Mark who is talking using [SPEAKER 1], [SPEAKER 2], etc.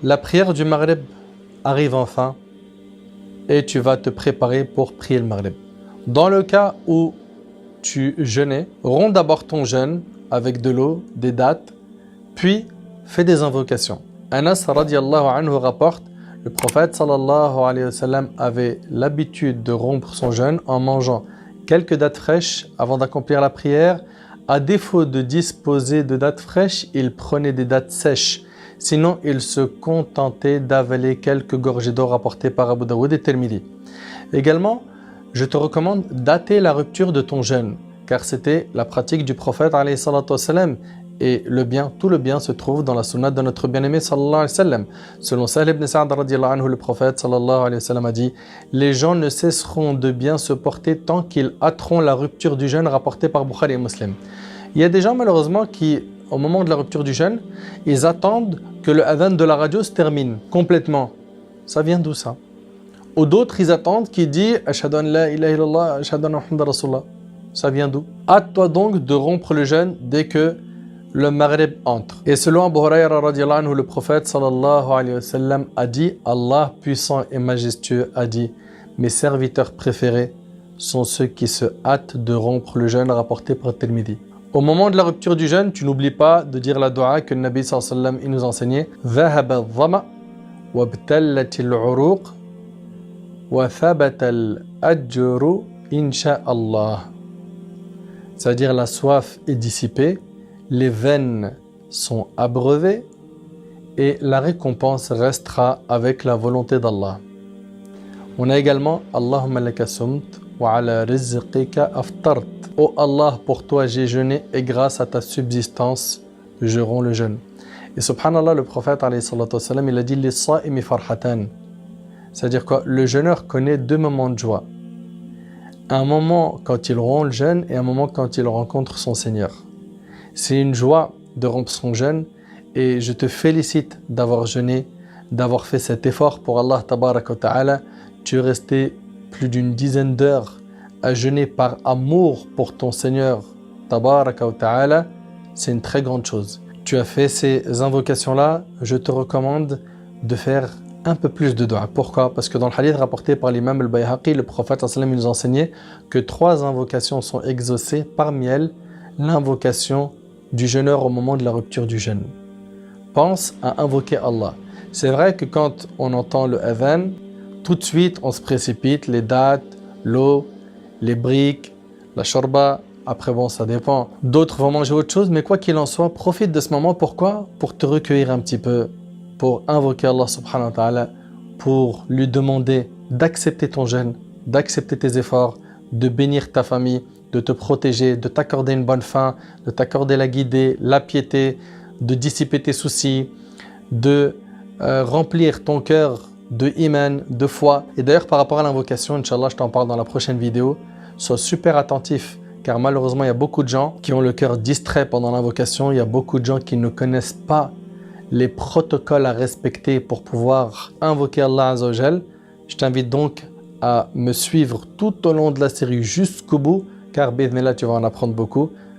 [SPEAKER 1] La prière du Maghrib arrive enfin et tu vas te préparer pour prier le Maghrib. Dans le cas où tu jeûnais, romps d'abord ton jeûne avec de l'eau, des dattes, puis fais des invocations. Anas radiallahu anhu rapporte, le prophète sallallahu alayhi wa sallam avait l'habitude de rompre son jeûne en mangeant quelques dattes fraîches avant d'accomplir la prière. À défaut de disposer de dattes fraîches, il prenait des dattes sèches. Sinon, il se contentait d'avaler quelques gorgées d'eau rapportées par Abu Daoud et Tirmidhi. Également, je te recommande dater la rupture de ton jeûne, car c'était la pratique du prophète alayhi salatu wassalam. Et le bien, tout le bien se trouve dans la sunna de notre bien-aimé sallallahu alayhi wa sallam. Selon Sahl ibn Sa'd radiyallahu anhu, le prophète sallallahu alayhi wa sallam a dit: les gens ne cesseront de bien se porter tant qu'ils hâteront la rupture du jeûne rapportée par Bukhari et Muslim. Il y a des gens malheureusement qui, au moment de la rupture du jeûne, ils attendent que le adhan de la radio se termine complètement. Ça vient d'où ça? Ou d'autres, ils attendent qu'il dit Ashhadu an la ilaha illallah, ashhadu anna Muhammadan rasulullah. Ça vient d'où? Hâte-toi donc de rompre le jeûne dès que le Maghrib entre. Et selon Abu Hurayra radiyallahu anhu, le prophète sallallahu alayhi wa sallam a dit, Allah puissant et majestueux a dit: mes serviteurs préférés sont ceux qui se hâtent de rompre le jeûne rapporté par Tirmidhi. Au moment de la rupture du jeûne, tu n'oublies pas de dire la dua que le Nabi sallallahu alayhi wa sallam il nous enseignait: ذهب الظمأ وابتلت العروق وثبت الأجر إن شاء الله. C'est-à-dire la soif est dissipée, les veines sont abreuvées et la récompense restera avec la volonté d'Allah. On a également Allahumma laka sumt wa ala rizqika aftart. Oh Allah, pour toi j'ai jeûné et grâce à ta subsistance, je romps le jeûne. Et subhanallah, le prophète alayhi salatu wassalam, il a dit les sa'imi farhatan. C'est-à-dire quoi? Le jeûneur connaît deux moments de joie. Un moment quand il rompt le jeûne et un moment quand il rencontre son Seigneur. C'est une joie de rompre son jeûne et je te félicite d'avoir jeûné, d'avoir fait cet effort pour Allah tabaraka wa ta'ala. Tu es resté plus d'une dizaine d'heures à jeûner par amour pour ton Seigneur tabaraka wa ta'ala. C'est une très grande chose. Tu as fait ces invocations-là, je te recommande de faire un peu plus de dua. Pourquoi? Parce que dans le hadith rapporté par l'imam al-Bayhaqi, le prophète sallam nous enseignait que 3 invocations sont exaucées, parmi elles l'invocation du jeûneur au moment de la rupture du jeûne. Pense à invoquer Allah. C'est vrai que quand on entend le adhan, tout de suite on se précipite, les dates, l'eau, les briques, la shorba. Après bon, ça dépend. D'autres vont manger autre chose, mais quoi qu'il en soit, profite de ce moment. Pourquoi? Pour te recueillir un petit peu, pour invoquer Allah subhanahu wa ta'ala, pour lui demander d'accepter ton jeûne, d'accepter tes efforts, de bénir ta famille, de te protéger, de t'accorder une bonne faim, de t'accorder la guidée, la piété, de dissiper tes soucis, de remplir ton cœur de iman, de foi. Et d'ailleurs, par rapport à l'invocation, Inch'Allah, je t'en parle dans la prochaine vidéo. Sois super attentif, car malheureusement, il y a beaucoup de gens qui ont le cœur distrait pendant l'invocation. Il y a beaucoup de gens qui ne connaissent pas les protocoles à respecter pour pouvoir invoquer Allah Azza wa Jal. Je t'invite donc à me suivre tout au long de la série jusqu'au bout, car, bi'idhnillah, tu vas en apprendre beaucoup.